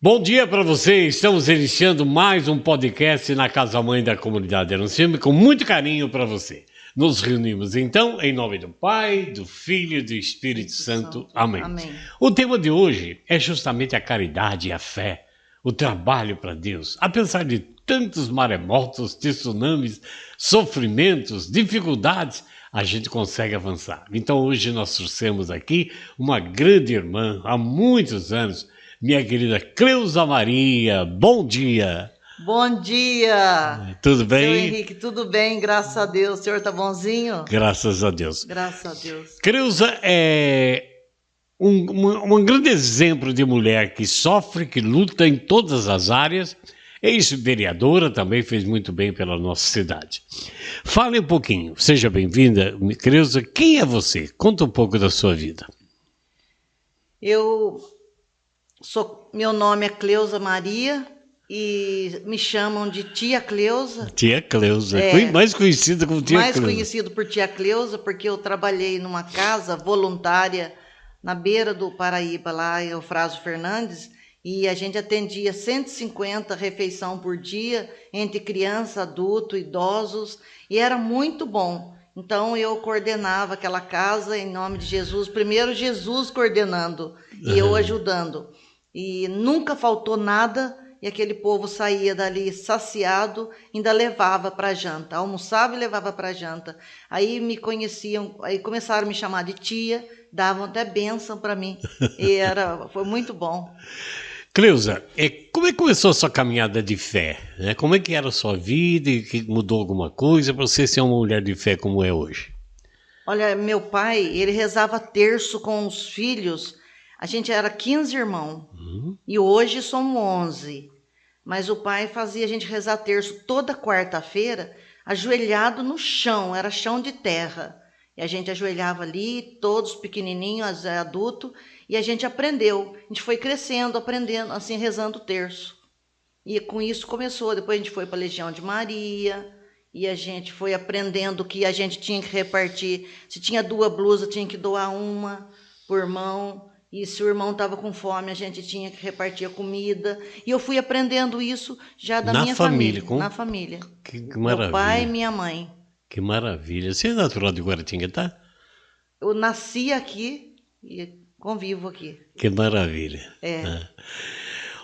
Bom dia para você, estamos iniciando mais um podcast na Casa Mãe da Comunidade Arancema com muito carinho para você. Nos reunimos então em nome do Pai, do Filho e do Espírito Santo. Amém. Amém. O tema de hoje é justamente a caridade e a fé, o trabalho para Deus. Apesar de tantos maremotos, tsunamis, sofrimentos, dificuldades, a gente consegue avançar. Então hoje nós trouxemos aqui uma grande irmã, há muitos anos, minha querida Cleusa Maria. Bom dia! Bom dia! Tudo bem? Seu Henrique, tudo bem, graças a Deus. O senhor tá bonzinho? Graças a Deus. Graças a Deus. Cleusa é um grande exemplo de mulher que sofre, que luta em todas as áreas. Ex-vereadora, também fez muito bem pela nossa cidade. Fale um pouquinho, seja bem-vinda, Cleusa. Quem é você? Conta um pouco da sua vida. Meu nome é Cleusa Maria e me chamam de Tia Cleusa. Tia Cleusa, mais conhecida como Tia Cleusa. Mais conhecido por Tia Cleusa, porque eu trabalhei numa casa voluntária na beira do Paraíba, lá em Eufrásio Fernandes, e a gente atendia 150 refeições por dia, entre criança, adulto, idosos, e era muito bom. Então eu coordenava aquela casa em nome de Jesus, primeiro Jesus coordenando e eu ajudando. E nunca faltou nada, e aquele povo saía dali saciado, ainda levava para janta, almoçava e levava para janta. Aí me conheciam, aí começaram a me chamar de tia, davam até bênção para mim, e foi muito bom. Cleusa, como é que começou a sua caminhada de fé? Né? Como é que era a sua vida e que mudou alguma coisa para você ser uma mulher de fé como é hoje? Olha, meu pai, ele rezava terço com os filhos. A gente era 15 irmãos e hoje somos 11. Mas o pai fazia a gente rezar terço toda quarta-feira, ajoelhado no chão, era chão de terra. E a gente ajoelhava ali, todos pequenininhos, adultos, e a gente aprendeu. A gente foi crescendo, aprendendo, assim, rezando o terço. E com isso começou. Depois a gente foi para a Legião de Maria, e a gente foi aprendendo que a gente tinha que repartir. Se tinha 2 blusas, tinha que doar uma por irmão. E se o irmão estava com fome, a gente tinha que repartir a comida. E eu fui aprendendo isso já da minha família. Na família. Que maravilha. Meu pai e minha mãe. Que maravilha. Você é natural de Guaratinguetá? Eu nasci aqui e convivo aqui. Que maravilha.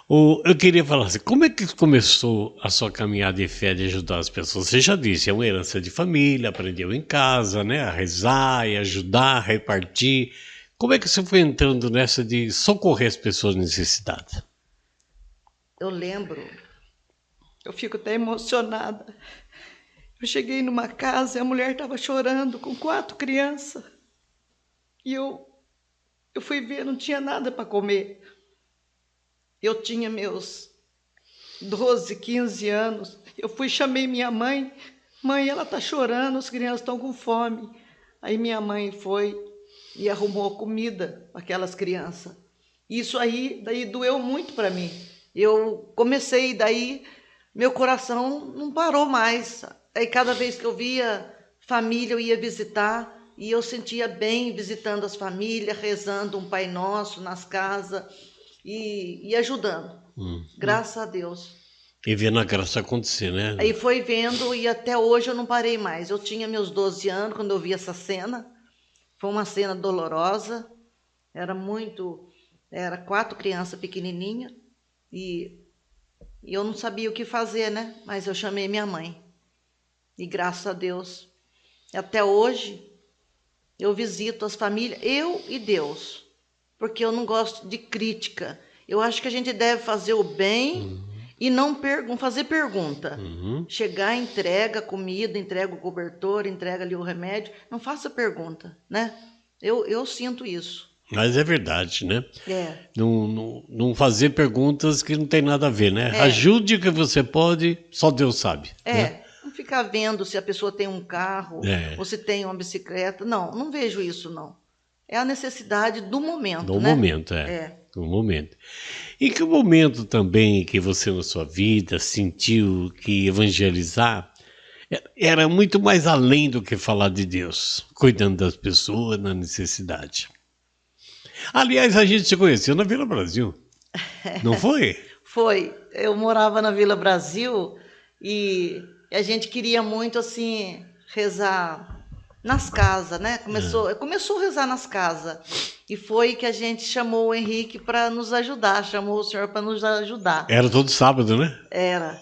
Eu queria falar assim, como é que começou a sua caminhada de fé de ajudar as pessoas? Você já disse, é uma herança de família, aprendeu em casa, né, a rezar e ajudar, a repartir. Como é que você foi entrando nessa de socorrer as pessoas necessitadas? Eu lembro, eu fico até emocionada. Eu cheguei numa casa e a mulher estava chorando com 4 crianças. E eu fui ver, não tinha nada para comer. Eu tinha meus 12, 15 anos. Eu chamei minha mãe. Mãe, ela está chorando, as crianças estão com fome. Aí minha mãe foi e arrumou comida para aquelas crianças. Isso aí, daí doeu muito para mim. Eu comecei, daí meu coração não parou mais. Aí cada vez que eu via família, eu ia visitar e eu sentia bem visitando as famílias, rezando um Pai Nosso nas casas e ajudando. Graças a Deus. E vendo a graça acontecer, né? Aí foi vendo e até hoje eu não parei mais. Eu tinha meus 12 anos quando eu vi essa cena. Foi uma cena dolorosa. Era 4 crianças pequenininhas e eu não sabia o que fazer, né? Mas eu chamei minha mãe. E graças a Deus, até hoje, eu visito as famílias, eu e Deus, porque eu não gosto de crítica. Eu acho que a gente deve fazer o bem e não fazer pergunta. Chegar, entrega comida, entrega o cobertor, entrega ali o remédio, não faça pergunta, né? Eu sinto isso. Mas é verdade, né? Não fazer perguntas que não tem nada a ver, né? Ajude o que você pode, só Deus sabe. Né? Não ficar vendo se a pessoa tem um carro ou se tem uma bicicleta. Não vejo isso, não. É a necessidade do momento, do momento. Do momento. E que momento também que você na sua vida sentiu que evangelizar era muito mais além do que falar de Deus, cuidando das pessoas na necessidade. Aliás, a gente se conheceu na Vila Brasil, não foi? Foi. Eu morava na Vila Brasil e a gente queria muito, assim, rezar nas casas, né? Começou a rezar nas casas. E foi que a gente chamou o Henrique para nos ajudar, chamou o senhor para nos ajudar. Era todo sábado, né? Era.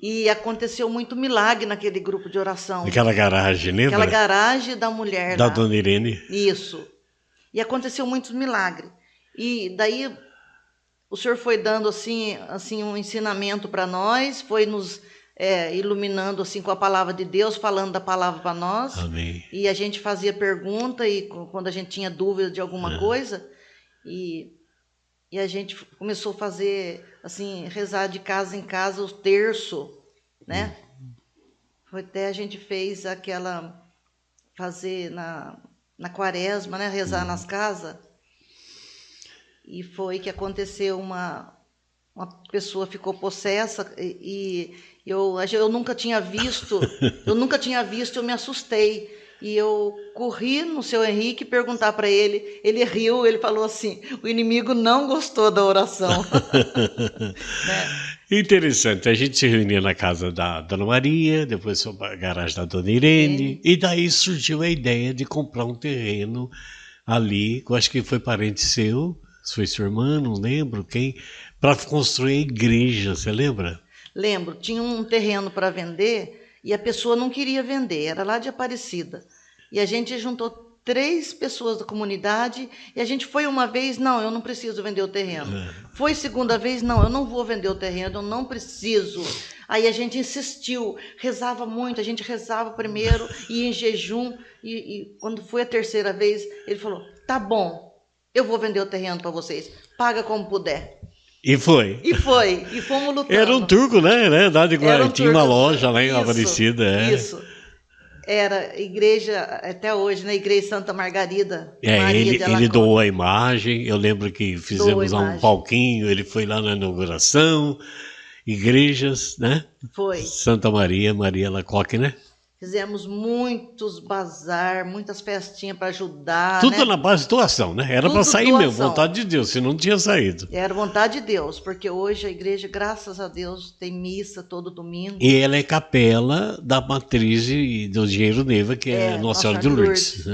E aconteceu muito milagre naquele grupo de oração. Naquela garagem, lembra? Aquela garagem da mulher Da lá. Dona Irene. Isso. E aconteceu muitos milagres. E daí o senhor foi dando assim um ensinamento para nós, foi nos iluminando assim com a palavra de Deus, falando da palavra para nós. Amém. E a gente fazia pergunta e quando a gente tinha dúvida de alguma coisa e a gente começou a fazer assim, rezar de casa em casa o terço, né? Foi até a gente fez fazer na quaresma, né? Rezar nas casas. E foi que aconteceu uma pessoa ficou possessa e eu nunca tinha visto, eu me assustei. E eu corri no seu Henrique perguntar para ele, ele riu, ele falou assim, o inimigo não gostou da oração. Né? Interessante, a gente se reunia na casa da Dona Maria, depois foi a garagem da Dona Irene, e daí surgiu a ideia de comprar um terreno ali, eu acho que foi parente seu, foi sua irmã, não lembro quem, para construir a igreja, você lembra? Lembro, tinha um terreno para vender e a pessoa não queria vender, era lá de Aparecida. E a gente juntou 3 pessoas da comunidade e a gente foi uma vez, não, eu não preciso vender o terreno. Foi segunda vez, não, eu não vou vender o terreno, eu não preciso. Aí a gente insistiu, rezava muito, a gente rezava primeiro, ia em jejum, e quando foi a terceira vez, ele falou, tá bom, eu vou vender o terreno para vocês, paga como puder. E foi. E fomos lutando. Era um turco, né? Tinha uma loja lá em Aparecida. Isso. Era igreja, até hoje, na Igreja Santa Margarida. Ele doou a imagem, eu lembro que fizemos lá um palquinho, ele foi lá na inauguração, igrejas, né? Foi. Santa Maria Lacoque, né? Fizemos muitos bazar, muitas festinhas para ajudar. Tudo né? na base de doação, né? Era para sair doação. mesmo, vontade de Deus, se não tinha saído. Era vontade de Deus, porque hoje a igreja, graças a Deus, tem missa todo domingo. E ela é capela da matriz do Engenheiro Neiva, que é Nossa Senhora de Lourdes.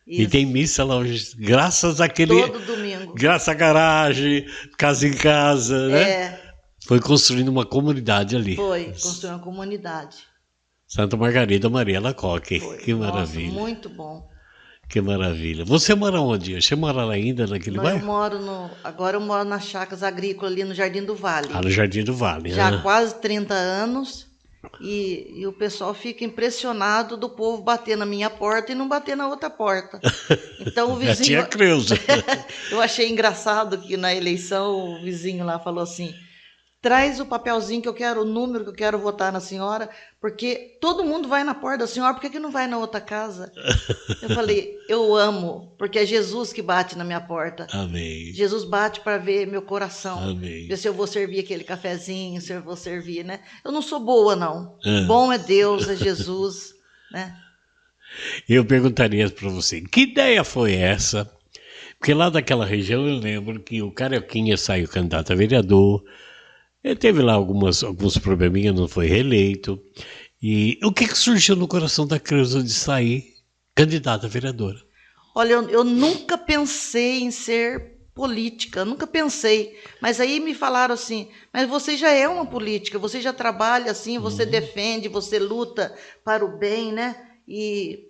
E tem missa lá hoje, graças àquele... Todo domingo. Graças à garagem, casa em casa, né? Foi construindo uma comunidade ali. Foi, construindo uma comunidade. Santa Margarida Maria Lacoque. Foi. Que maravilha. Nossa, muito bom. Que maravilha. Você mora onde? Você mora lá ainda naquele bairro? Agora eu moro nas Chacras Agrícolas, ali no Jardim do Vale. No Jardim do Vale. Já há quase 30 anos. E o pessoal fica impressionado do povo bater na minha porta e não bater na outra porta. Então o vizinho... Tia Creuza. Eu achei engraçado que na eleição o vizinho lá falou assim, traz o papelzinho que eu quero, o número que eu quero votar na senhora, porque todo mundo vai na porta da senhora, por que não vai na outra casa? Eu falei, eu amo, porque é Jesus que bate na minha porta. Amém. Jesus bate para ver meu coração. Amém. Ver se eu vou servir aquele cafezinho, se eu vou servir, né? Eu não sou boa, não. Bom é Deus, é Jesus, né? Eu perguntaria para você, que ideia foi essa? Porque lá daquela região eu lembro que o Carioquinha saiu candidato a vereador. Ele teve lá alguns probleminhas, não foi reeleito. E o que surgiu no coração da Creuza de sair candidata a vereadora? Olha, eu nunca pensei em ser política, nunca pensei. Mas aí me falaram assim, mas você já é uma política, você já trabalha assim, você defende, você luta para o bem, né? E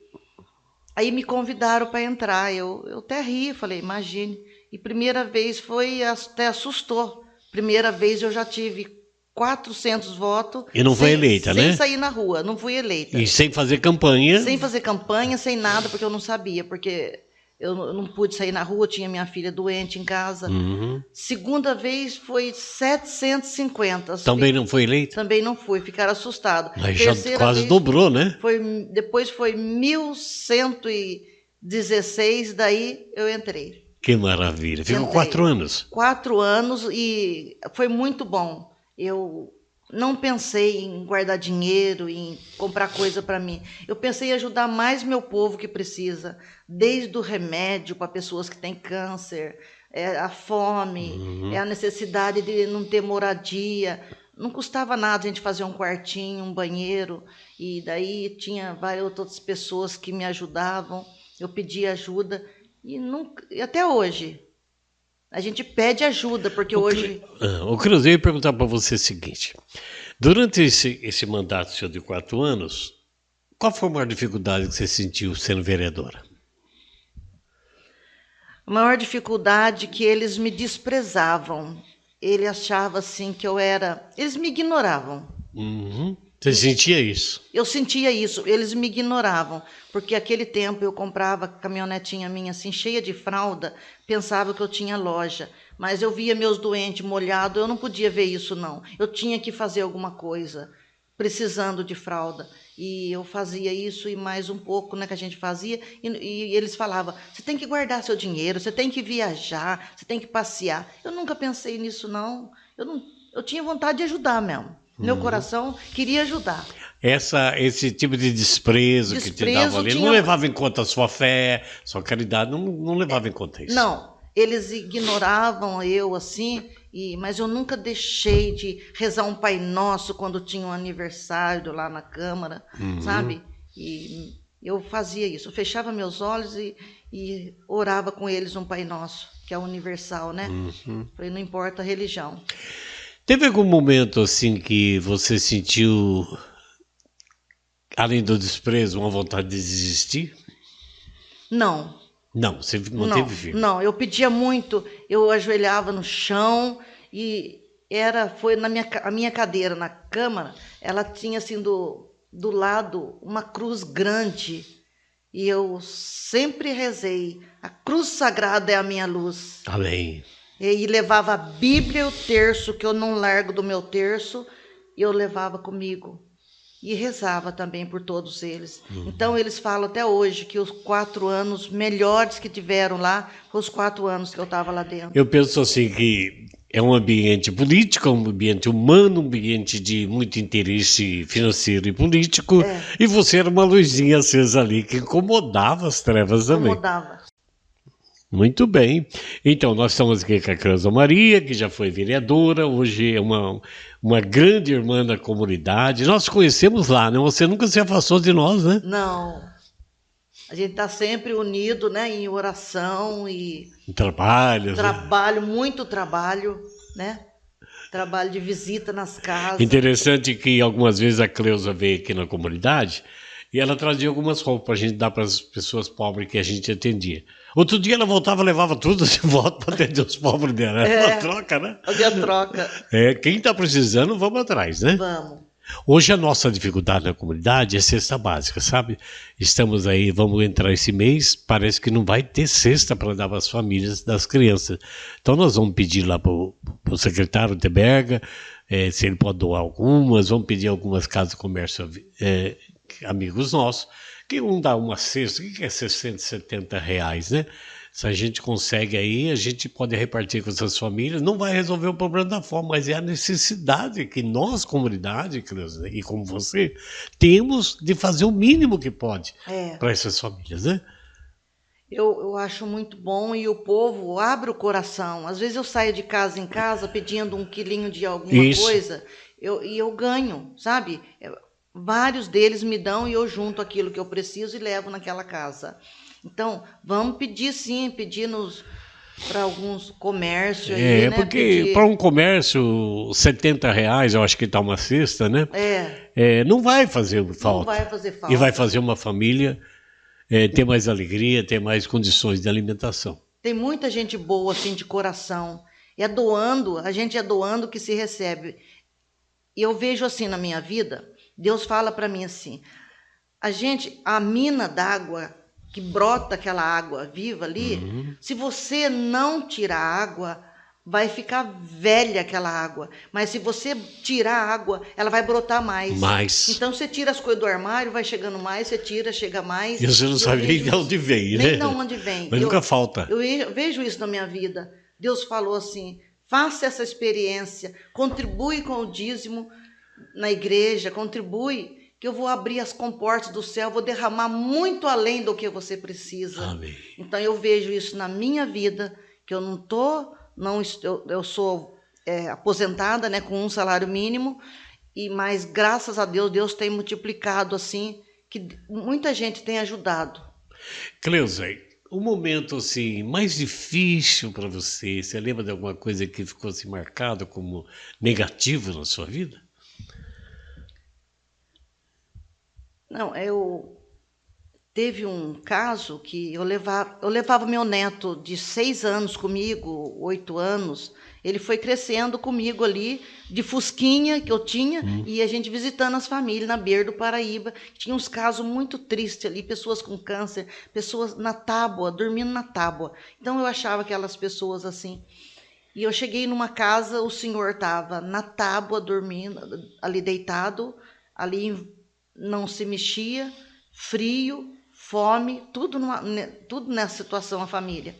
aí me convidaram para entrar. Eu até ri, falei, imagine. E primeira vez até assustou. Primeira vez eu já tive 400 votos. E não foi eleita, né? Sem sair na rua, não fui eleita. E sem fazer campanha? Sem fazer campanha, sem nada, porque eu não sabia, porque eu não pude sair na rua, tinha minha filha doente em casa. Segunda vez foi 750. Também não foi eleita? Também não fui, ficaram assustados. Mas já quase dobrou, né? Depois foi 1.116, daí eu entrei. Que maravilha. Ficou 4 anos. 4 anos e foi muito bom. Eu não pensei em guardar dinheiro, em comprar coisa para mim. Eu pensei em ajudar mais meu povo que precisa, desde o remédio para pessoas que têm câncer, é a fome, é a necessidade de não ter moradia. Não custava nada a gente fazer um quartinho, um banheiro, e daí tinha várias outras pessoas que me ajudavam, eu pedia ajuda, e até hoje a gente pede ajuda, porque hoje... Ô, Cruz, eu ia perguntar para você o seguinte, durante esse mandato seu de 4 anos, qual foi a maior dificuldade que você sentiu sendo vereadora? A maior dificuldade é que eles me desprezavam. Ele achava assim que eu era... Eles me ignoravam. Você sentia isso? Eu sentia isso, eles me ignoravam, porque aquele tempo eu comprava caminhonetinha minha assim, cheia de fralda, pensava que eu tinha loja, mas eu via meus doentes molhados, eu não podia ver isso não, eu tinha que fazer alguma coisa, precisando de fralda, e eu fazia isso e mais um pouco, né, que a gente fazia, e eles falavam, você tem que guardar seu dinheiro, você tem que viajar, você tem que passear. Eu nunca pensei nisso não, eu tinha vontade de ajudar mesmo. Meu coração queria ajudar. Esse tipo de desprezo que te dava ali, não levava em conta a sua fé, sua caridade, não levava em conta isso. Não, eles ignoravam eu assim, mas eu nunca deixei de rezar um Pai Nosso quando tinha um aniversário lá na Câmara, sabe? E eu fazia isso, eu fechava meus olhos e orava com eles um Pai Nosso, que é universal, né? Falei, não importa a religião. Teve algum momento assim que você sentiu, além do desprezo, uma vontade de desistir? Não. Não, você manteve firme. Não, eu pedia muito, eu ajoelhava no chão e foi a minha cadeira na Câmara, ela tinha assim do lado uma cruz grande e eu sempre rezei, a cruz sagrada é a minha luz. Amém. E levava a Bíblia e o terço, que eu não largo do meu terço, e eu levava comigo. E rezava também por todos eles. Então, eles falam até hoje que os 4 anos melhores que tiveram lá, foram os 4 anos que eu estava lá dentro. Eu penso assim que é um ambiente político, um ambiente humano, um ambiente de muito interesse financeiro e político, e você era uma luzinha acesa ali que incomodava as trevas também. Incomodava. Muito bem. Então, nós estamos aqui com a Creuza Maria, que já foi vereadora, hoje é uma grande irmã da comunidade. Nós conhecemos lá, né? Você nunca se afastou de nós, né? Não. A gente está sempre unido, né? Em oração e... Trabalho. Trabalho, muito trabalho, né? Trabalho de visita nas casas. Interessante que algumas vezes a Creuza veio aqui na comunidade e ela trazia algumas roupas para a gente dar para as pessoas pobres que a gente atendia. Outro dia ela voltava e levava tudo de volta para atender os pobres dela. Uma troca, né? Havia troca. Quem está precisando, vamos atrás, né? Vamos. Hoje a nossa dificuldade na comunidade é cesta básica, sabe? Estamos aí, vamos entrar esse mês, parece que não vai ter cesta para dar para as famílias das crianças. Então nós vamos pedir lá para o secretário Teberga, se ele pode doar algumas, vamos pedir algumas casas de comércio amigos nossos, que vão dar uma cesta, que é R$670, né? Se a gente consegue aí, a gente pode repartir com essas famílias, não vai resolver o problema da fome, mas é a necessidade que nós, comunidade, e como você, temos de fazer o mínimo que pode para essas famílias, né? Eu acho muito bom e o povo abre o coração. Às vezes eu saio de casa em casa pedindo 1 quilinho de alguma coisa e eu ganho, sabe? Vários deles me dão e eu junto aquilo que eu preciso e levo naquela casa. Então, vamos pedir sim, pedir para alguns comércios. Aí, né? Porque para um comércio, R$70, eu acho que está uma cesta, né? Não vai fazer falta. Não vai fazer falta. E vai fazer uma família ter mais alegria, ter mais condições de alimentação. Tem muita gente boa, assim, de coração. A gente é doando que se recebe. E eu vejo assim na minha vida, Deus fala para mim assim, a mina d'água, que brota aquela água viva ali, se você não tirar a água, vai ficar velha aquela água. Mas se você tirar a água, ela vai brotar mais. Então você tira as coisas do armário, vai chegando mais, você tira, chega mais. E você não sabe nem de onde vem, né? Nem de onde vem. Mas nunca falta. Eu vejo isso na minha vida. Deus falou assim, faça essa experiência, contribui com o dízimo na igreja, contribui, que eu vou abrir as comportas do céu, vou derramar muito além do que você precisa. Amém. Então eu vejo isso na minha vida, porque eu não tô, não, eu sou aposentada, né, com um salário mínimo, mas graças a Deus, Deus tem multiplicado assim, que muita gente tem ajudado. Cleusa, o momento assim mais difícil para você, você lembra de alguma coisa que ficou assim marcada como negativo na sua vida? Não, teve um caso que eu levava meu neto de 6 anos comigo, 8 anos. Ele foi crescendo comigo ali, de fusquinha que eu tinha, e a gente visitando as famílias na beira do Paraíba. Tinha uns casos muito tristes ali, pessoas com câncer, pessoas na tábua, dormindo na tábua. Então eu achava aquelas pessoas assim. E eu cheguei numa casa, o senhor estava na tábua, dormindo, ali deitado, ali não se mexia, frio, fome, tudo nessa situação, a família.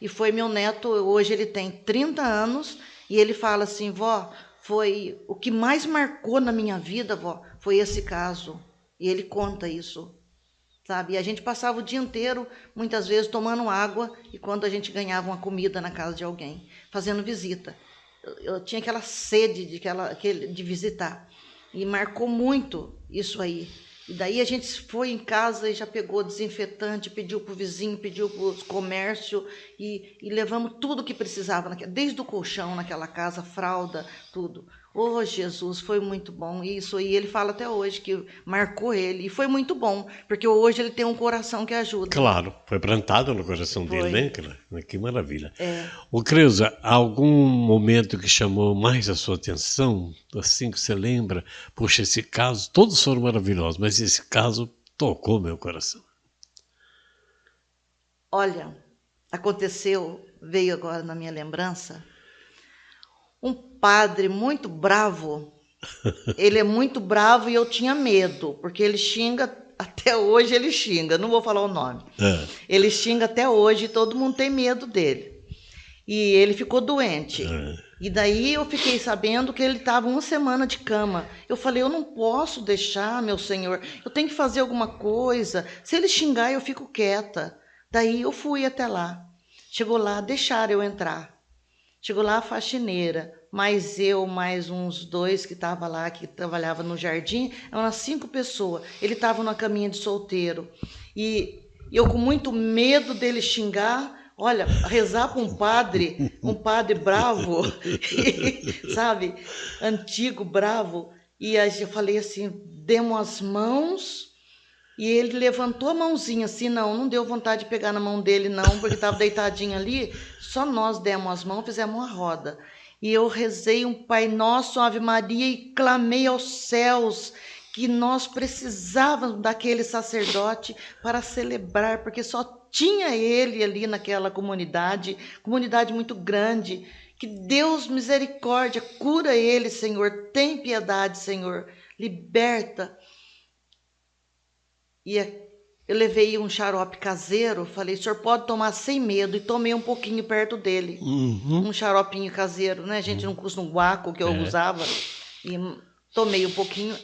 E foi meu neto, hoje ele tem 30 anos, e ele fala assim, vó, foi o que mais marcou na minha vida, vó, foi esse caso. E ele conta isso, sabe? E a gente passava o dia inteiro, muitas vezes, tomando água, e quando a gente ganhava uma comida na casa de alguém, fazendo visita. Eu tinha aquela sede de visitar. E marcou muito isso aí. E daí a gente foi em casa e já pegou desinfetante, pediu para o vizinho, pediu para o comércio e levamos tudo que precisava, desde o colchão naquela casa, fralda, tudo. Oh, Jesus, foi muito bom isso. E ele fala até hoje que marcou ele. E foi muito bom, porque hoje ele tem um coração que ajuda. Claro, foi plantado no coração Foi. dele, né? Que maravilha. Ô, Creuza, algum momento que chamou mais a sua atenção, assim que você lembra? Poxa, esse caso, todos foram maravilhosos, mas esse caso tocou meu coração. Olha, veio agora na minha lembrança, um padre muito bravo. Ele é muito bravo e eu tinha medo, porque ele xinga, até hoje ele xinga, não vou falar o nome. Ele xinga até hoje e todo mundo tem medo dele. E ele ficou doente. E daí eu fiquei sabendo que ele estava 1 semana de cama. Eu falei, eu não posso deixar, meu senhor, eu tenho que fazer alguma coisa. Se ele xingar, eu fico quieta. Daí eu fui até lá. Chegou lá, deixaram eu entrar. Chegou lá a faxineira, mais uns 2 que estavam lá, que trabalhavam no jardim, eram umas 5 pessoas. Ele estava numa caminha de solteiro. E eu com muito medo dele xingar, olha, rezar para um padre bravo, sabe, antigo, bravo. E eu falei assim, demos as mãos, e ele levantou a mãozinha assim, não deu vontade de pegar na mão dele não, porque estava deitadinho ali, só nós demos as mãos, fizemos uma roda. E eu rezei um Pai Nosso, uma Ave Maria, e clamei aos céus que nós precisávamos daquele sacerdote para celebrar, porque só tinha ele ali naquela comunidade muito grande. Que Deus, misericórdia, cura ele, Senhor, tem piedade, Senhor, liberta. E eu levei um xarope caseiro, falei, o senhor pode tomar sem medo, e tomei um pouquinho perto dele. Um xaropinho caseiro, né? A gente não custa um guaco que eu usava, e tomei um pouquinho.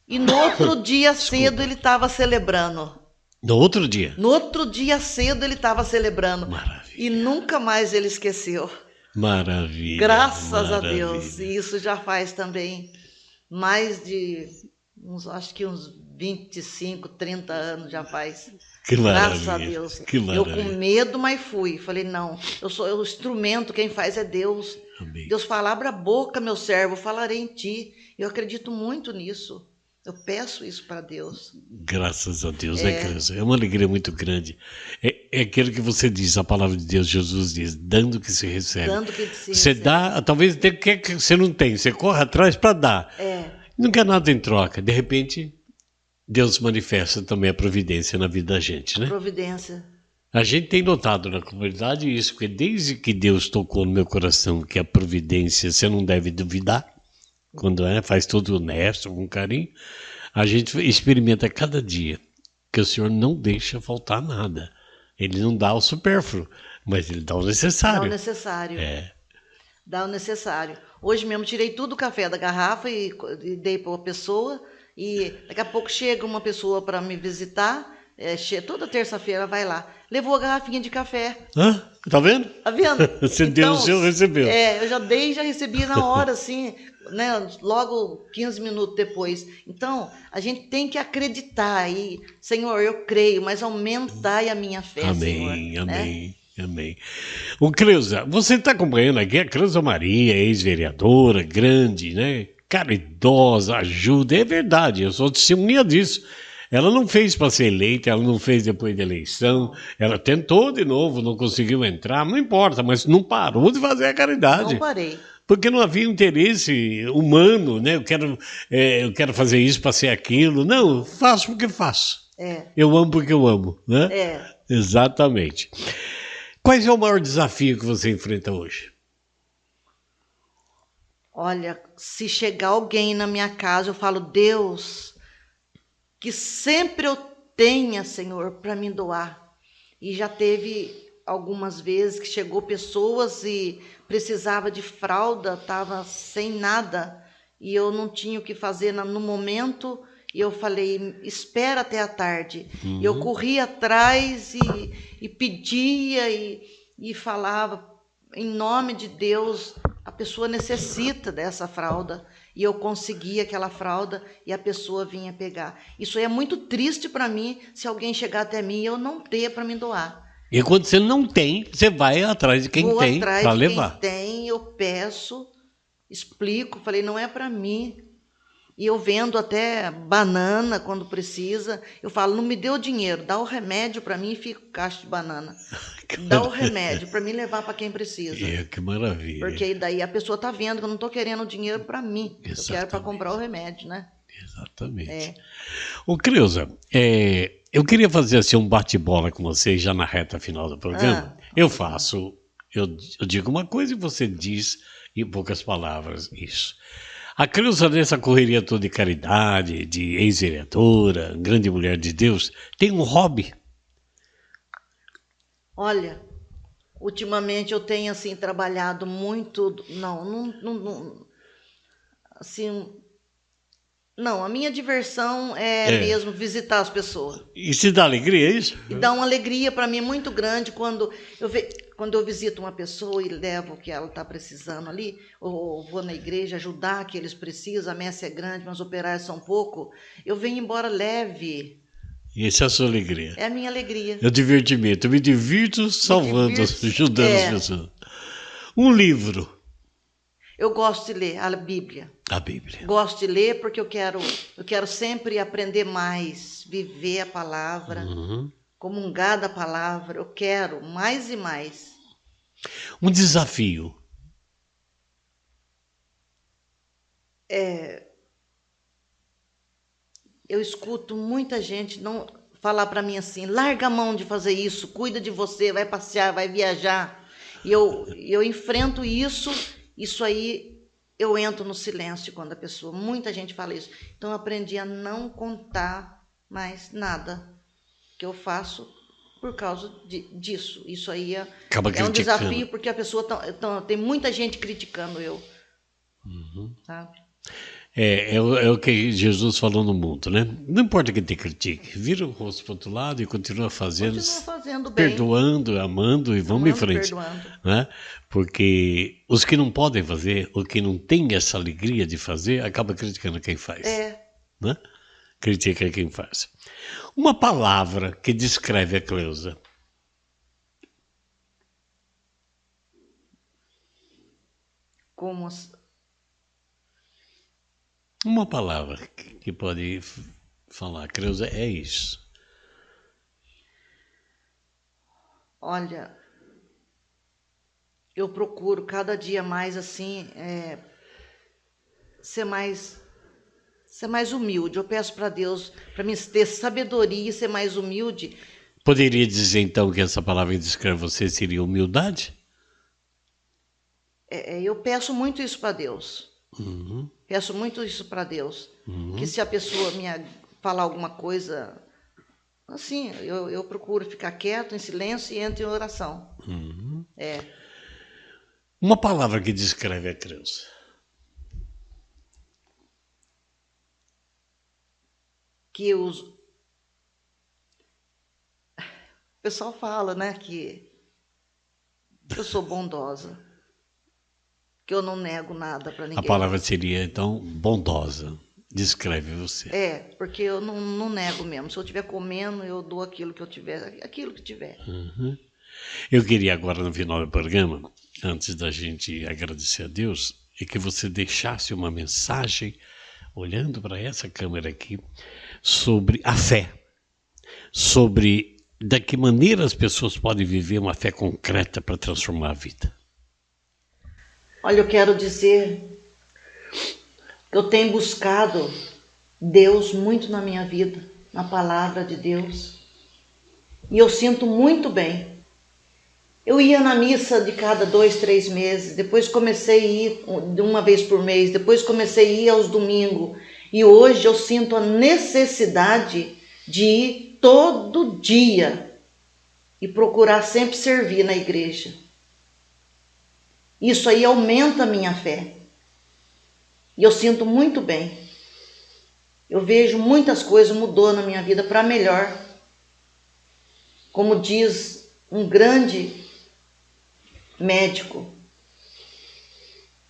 E no outro dia cedo ele estava celebrando. No outro dia? No outro dia cedo ele estava celebrando. Maravilha. E nunca mais ele esqueceu. Maravilha. Graças a Deus. E isso já faz também mais de, acho que uns 25, 30 anos já faz. Que maravilha. Graças a Deus. Que maravilha. Eu com medo, mas fui. Falei, não, eu sou o instrumento, quem faz é Deus. Amém. Deus fala, abra a boca, meu servo, falarei em ti. Eu acredito muito nisso. Eu peço isso para Deus. Graças a Deus, né, Creuza? É uma alegria muito grande. É aquilo que você diz, a palavra de Deus, Jesus diz, dando que se recebe. Dando que se você recebe. Dá, talvez até que você não tem, você corre atrás para dar. Não quer nada em troca. De repente, Deus manifesta também a providência na vida da gente, né? Providência. A gente tem notado na comunidade isso, porque desde que Deus tocou no meu coração que a providência você não deve duvidar, quando faz tudo honesto, com carinho, a gente experimenta cada dia que o Senhor não deixa faltar nada. Ele não dá o supérfluo, mas Ele dá o necessário. Dá o necessário. Dá o necessário. Hoje mesmo tirei tudo o café da garrafa e dei para uma pessoa, e daqui a pouco chega uma pessoa para me visitar, toda terça-feira vai lá, levou a garrafinha de café. Tá vendo? Tá vendo? Você deu o seu, recebeu. Eu já dei e já recebi na hora, assim, né? Logo 15 minutos depois. Então, a gente tem que acreditar e, Senhor, eu creio, mas aumentai a minha fé, Senhor, Amém, né? amém, amém. Ô, Creuza, você está acompanhando aqui a Creuza Maria, ex-vereadora, grande, né? Caridosa, ajuda, é verdade, eu sou testemunha disso. Ela não fez para ser eleita, ela não fez depois da eleição, ela tentou de novo, não conseguiu entrar, não importa, mas não parou de fazer a Não caridade. parei. Porque não havia interesse humano, né? Eu quero fazer isso para ser aquilo. Não, faço porque faço. É, Eu amo porque eu amo, né? é. Exatamente. Qual é o maior desafio que você enfrenta hoje? Olha, se chegar alguém na minha casa, eu falo, Deus, que sempre eu tenha, Senhor, para me doar. E já teve algumas vezes que chegou pessoas e precisava de fralda, estava sem nada, e eu não tinha o que fazer no momento, e eu falei, espera até a tarde. E eu corria atrás e pedia e falava, em nome de Deus, a pessoa necessita dessa fralda. E eu conseguia aquela fralda e a pessoa vinha pegar. Isso aí é muito triste para mim, se alguém chegar até mim e eu não ter para me doar. E quando você não tem, você vai atrás de quem Vou tem atrás para de quem levar. tem, eu peço, explico, falei, não é para mim. E eu vendo até banana quando precisa. Eu falo, não me dê o dinheiro, dá o remédio para mim e fica o caixa de banana. Dá o remédio para mim levar para quem precisa. Que maravilha. Porque aí daí a pessoa tá vendo que eu não tô querendo o dinheiro para mim. Eu quero para Exatamente. comprar o remédio, né? Exatamente. É. Ô, Creuza, eu queria fazer assim um bate-bola com você já na reta final do programa. Eu digo uma coisa e você diz em poucas palavras isso. A Creuza, nessa correria toda de caridade, de ex-vereadora, grande mulher de Deus, tem um hobby. Olha, ultimamente eu tenho assim trabalhado muito, assim, não, a minha diversão é É. mesmo visitar as pessoas. E se dá alegria, é isso? E dá uma alegria para mim muito grande quando eu visito uma pessoa e levo o que ela está precisando ali, ou vou na igreja ajudar que eles precisam, a messe é grande, mas os operários são pouco, eu venho embora leve. E essa é a sua alegria. É a minha alegria. É o divertimento. Eu me divirto salvando, ajudando as pessoas. Um livro. Eu gosto de ler a Bíblia. A Bíblia. Gosto de ler porque eu quero sempre aprender mais, viver a palavra, comungar da palavra. Eu quero mais e mais. Um desafio. Eu escuto muita gente não falar para mim assim: larga a mão de fazer isso, cuida de você, vai passear, vai viajar. E eu enfrento isso, isso aí eu entro no silêncio quando a pessoa, muita gente fala isso. Então eu aprendi a não contar mais nada que eu faço por causa disso. Isso aí Acaba é um criticando. desafio porque a pessoa tem muita gente criticando eu, sabe? É o que Jesus falou no mundo, né? Não importa quem te critique, vira o rosto para o outro lado e continua fazendo, Continua fazendo bem, perdoando, amando e vamos em frente. perdoando. Né? Porque os que não podem fazer, os que não têm essa alegria de fazer, acaba criticando quem faz. Né? Critica quem faz. Uma palavra que descreve a Cleusa. Como Uma palavra que pode falar, Creuza, é isso. olha, eu procuro cada dia mais assim ser mais humilde. Eu peço para Deus para me ter sabedoria e ser mais humilde. Poderia dizer então que essa palavra que descreve você seria humildade? Eu peço muito isso para Deus. Peço muito isso para Deus. Que se a pessoa me falar alguma coisa, assim, eu procuro ficar quieto, em silêncio e entro em oração. Uma palavra que descreve a Creuza. Que o pessoal fala, né, que Eu sou bondosa. Que eu não nego nada para ninguém. A palavra seria, então, bondosa. Descreve você. É, porque eu não nego mesmo. Se eu estiver comendo, eu dou aquilo que eu tiver, aquilo que tiver. Uhum. Eu queria agora, no final do programa, antes da gente agradecer a Deus, é que você deixasse uma mensagem, olhando para essa câmera aqui, sobre a fé. Sobre de que maneira as pessoas podem viver uma fé concreta para transformar a vida. Olha, eu quero dizer que eu tenho buscado Deus muito na minha vida, na palavra de Deus. E eu sinto muito bem. Eu ia na missa de cada 2, 3 meses, depois comecei a ir de uma vez por mês, depois comecei a ir aos domingos. E hoje eu sinto a necessidade de ir todo dia e procurar sempre servir na igreja. Isso aí aumenta a minha fé. E eu sinto muito bem. Eu vejo muitas coisas mudou na minha vida para melhor. Como diz um grande médico,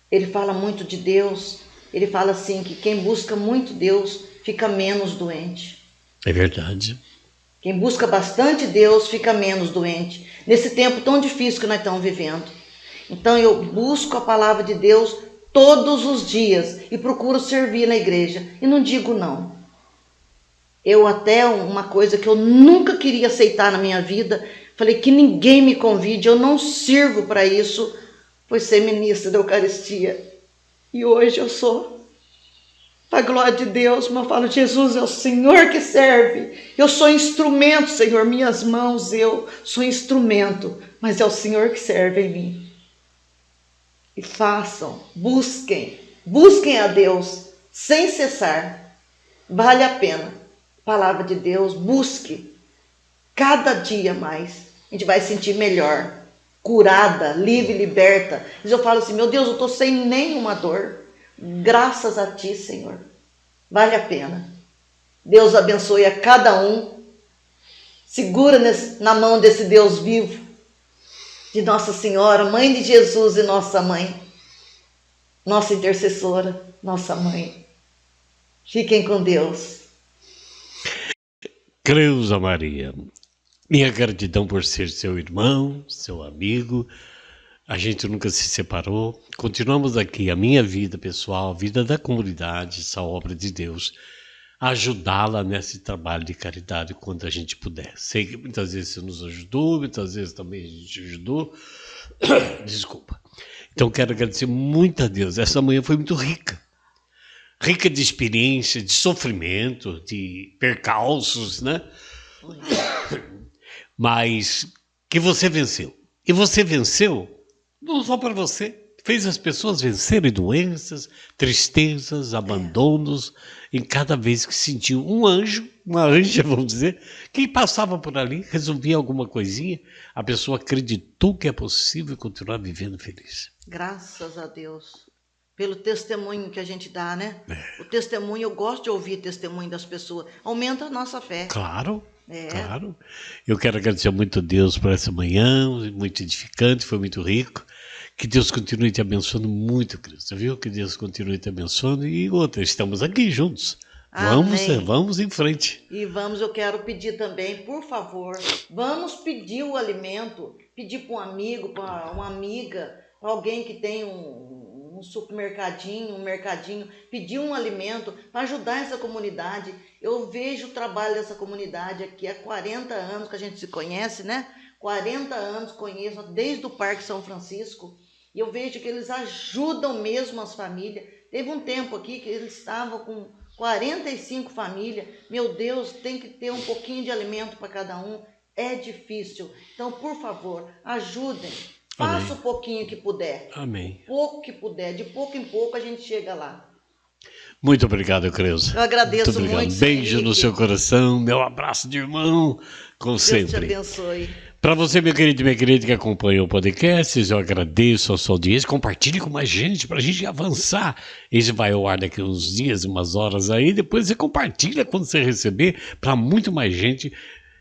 ele fala muito de Deus. Ele fala assim que quem busca muito Deus fica menos doente. É verdade. Quem busca bastante Deus fica menos doente. Nesse tempo tão difícil que nós estamos vivendo. Então eu busco a palavra de Deus todos os dias e procuro servir na igreja. E não digo não. Eu até uma coisa que eu nunca queria aceitar na minha vida, falei que ninguém me convide, eu não sirvo para isso, foi ser ministra da Eucaristia. E hoje eu sou. Para a glória de Deus, mas eu falo, Jesus, é o Senhor que serve. Eu sou instrumento, Senhor, minhas mãos, eu sou instrumento, mas é o Senhor que serve em mim. E façam, busquem a Deus sem cessar. Vale a pena. Palavra de Deus, busque cada dia mais. A gente vai sentir melhor, curada, livre, liberta. Mas eu falo assim, meu Deus, eu estou sem nenhuma dor. Graças a Ti, Senhor. Vale a pena. Deus abençoe a cada um. Segura na mão desse Deus vivo, de Nossa Senhora, Mãe de Jesus e nossa mãe, nossa intercessora, nossa mãe. Fiquem com Deus. Creuza Maria, minha gratidão por ser seu irmão, seu amigo. A gente nunca se separou. Continuamos aqui, a minha vida pessoal, a vida da comunidade, essa obra de Deus, ajudá-la nesse trabalho de caridade quando a gente puder. Sei que muitas vezes você nos ajudou, muitas vezes também a gente ajudou. Desculpa. Então quero agradecer muito a Deus. Essa manhã foi muito rica. Rica de experiência, de sofrimento, de percalços, né? Mas que você venceu. E você venceu não só para você. Fez as pessoas vencerem doenças, tristezas, abandonos, em cada vez que sentiu um anjo, uma anja, vamos dizer, que passava por ali, resolvia alguma coisinha, a pessoa acreditou que é possível continuar vivendo feliz. Graças a Deus. Pelo testemunho que a gente dá, né? O testemunho, eu gosto de ouvir testemunho das pessoas. Aumenta a nossa fé. Claro, claro. Eu quero agradecer muito a Deus por essa manhã, muito edificante, foi muito rico. Que Deus continue te abençoando muito, Cristo, viu? Que Deus continue te abençoando. E outra, estamos aqui juntos. Vamos em frente. E eu quero pedir também, por favor, vamos pedir o alimento, pedir para um amigo, para uma amiga, para alguém que tem um supermercadinho, um mercadinho, pedir um alimento para ajudar essa comunidade. Eu vejo o trabalho dessa comunidade aqui há 40 anos que a gente se conhece, né? 40 anos conheço, desde o Parque São Francisco, e eu vejo que eles ajudam mesmo as famílias. Teve um tempo aqui que eles estavam com 45 famílias. Meu Deus, tem que ter um pouquinho de alimento para cada um. É difícil. Então, por favor, ajudem. Faça o pouquinho que puder. Amém. O pouco que puder. De pouco em pouco a gente chega lá. Muito obrigado, Creuza. Eu agradeço muito. Beijo no seu coração, meu abraço de irmão, como sempre. Deus te abençoe. Para você, meu querido e minha querida que acompanhou o podcast, eu agradeço a sua audiência. Compartilhe com mais gente para a gente avançar. Esse vai ao ar daqui uns dias, umas horas aí. Depois você compartilha quando você receber para muito mais gente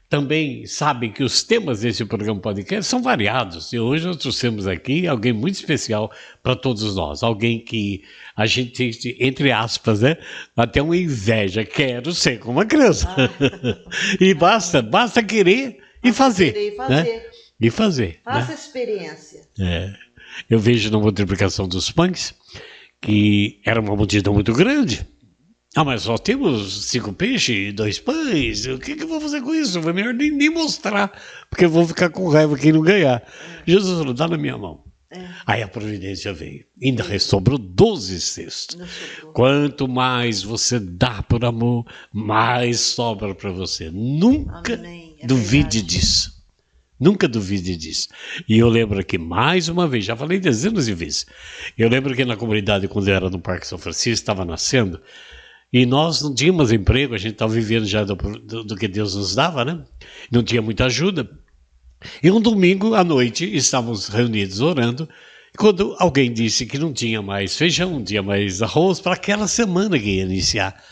também sabem que os temas desse programa podcast são variados. E hoje nós trouxemos aqui alguém muito especial para todos nós. Alguém que a gente tem, entre aspas, né, até uma inveja. Quero ser como uma criança. E basta querer e fazer. Querer e fazer. Né? E fazer. Faça né? experiência. Eu vejo na multiplicação dos pães que era uma multidão muito grande. Mas só temos 5 peixes e 2 pães. O que eu vou fazer com isso? Foi melhor nem mostrar, porque eu vou ficar com raiva quem não ganhar. Jesus falou, dá na minha mão. Aí a providência veio. Ainda sobrou 12 cestos. Quanto mais você dá por amor, mais sobra para você. Nunca duvide disso. Nunca duvide disso. E eu lembro que, mais uma vez, já falei dezenas de vezes, eu lembro que na comunidade, quando eu era no Parque São Francisco, estava nascendo, e nós não tínhamos emprego, a gente estava vivendo já do que Deus nos dava, né? Não tinha muita ajuda. E um domingo à noite, estávamos reunidos orando, e quando alguém disse que não tinha mais feijão, não tinha mais arroz, para aquela semana que ia iniciar,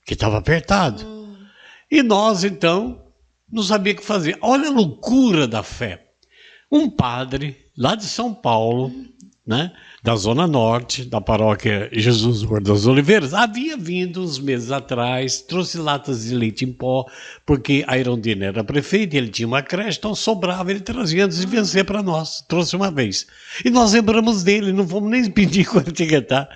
que estava apertado. E nós, então, não sabia o que fazer. Olha a loucura da fé. Um padre, lá de São Paulo, né, da Zona Norte, da paróquia Jesus Morro das Oliveiras, havia vindo uns meses atrás, trouxe latas de leite em pó, porque a Irondina era prefeita, ele tinha uma creche, então sobrava, ele trazia antes de vencer para nós, trouxe uma vez. E nós lembramos dele, não fomos nem pedir quando etiquetar.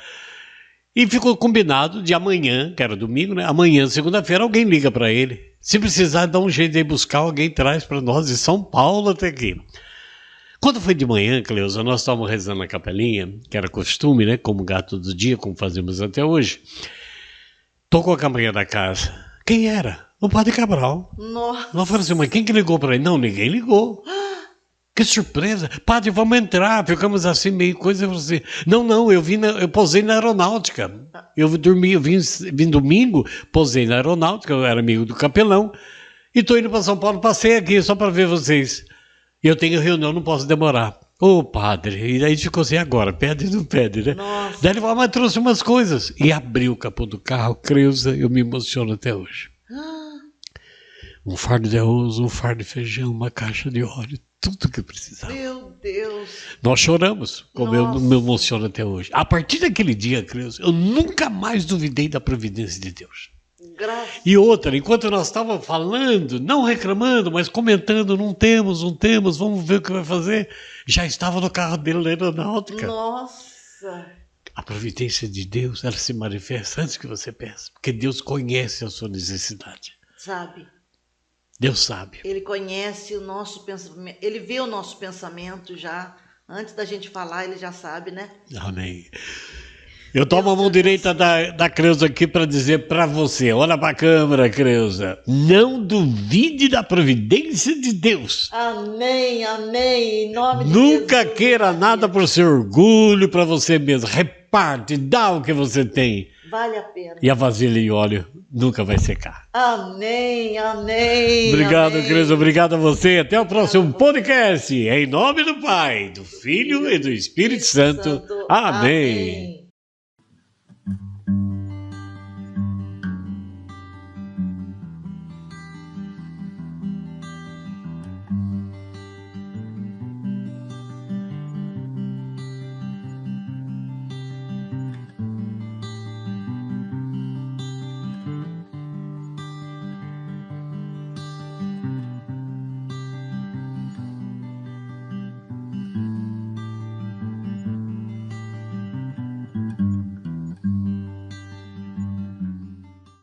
E ficou combinado de amanhã, que era domingo, né? Amanhã, segunda-feira, alguém liga para ele. Se precisar, dá um jeito de ir buscar, alguém traz para nós de São Paulo até aqui. Quando foi de manhã, Cleusa, nós estávamos rezando na capelinha, que era costume, né? Como gato do dia, como fazemos até hoje. Tocou a campainha da casa. Quem era? O Padre Cabral. Nossa. Nós falamos assim, mas quem que ligou para ele? Não, ninguém ligou. Que surpresa. Padre, vamos entrar. Ficamos assim, meio coisa. Assim. Não, eu posei na aeronáutica. Eu vim domingo, posei na aeronáutica, eu era amigo do capelão. E estou indo para São Paulo, passei aqui só para ver vocês. Eu tenho reunião, não posso demorar. Ô, padre, e aí ficou assim, agora, pede ou não pede, né? Nossa. Daí ele falou, mas trouxe umas coisas. E abriu o capô do carro, Creuza, eu me emociono até hoje. Um fardo de arroz, um fardo de feijão, uma caixa de óleo, tudo que eu precisava. Meu Deus. Nós choramos, como eu me emociono até hoje. A partir daquele dia, Creuza, eu nunca mais duvidei da providência de Deus. Graças. E outra, enquanto nós estávamos falando, não reclamando, mas comentando, não temos, vamos ver o que vai fazer, já estava no carro dele na aeronáutica. Nossa. A providência de Deus, ela se manifesta antes que você pense, porque Deus conhece a sua necessidade. Sabe? Deus sabe. Ele conhece o nosso pensamento, ele vê o nosso pensamento já, antes da gente falar, ele já sabe, né? Amém. Eu tomo a mão direita da Creuza aqui para dizer para você, olha para a câmera, Creuza, não duvide da providência de Deus. Amém, amém, em nome de Nunca Jesus. queira nada por seu orgulho para você mesmo, reparte, dá o que você tem. Vale a pena. E a vasilha de óleo nunca vai secar. Amém, amém. Obrigado, amém. Creuza, obrigado a você. Até o próximo podcast. Em nome do Pai, do Filho e do Espírito Santo. Amém.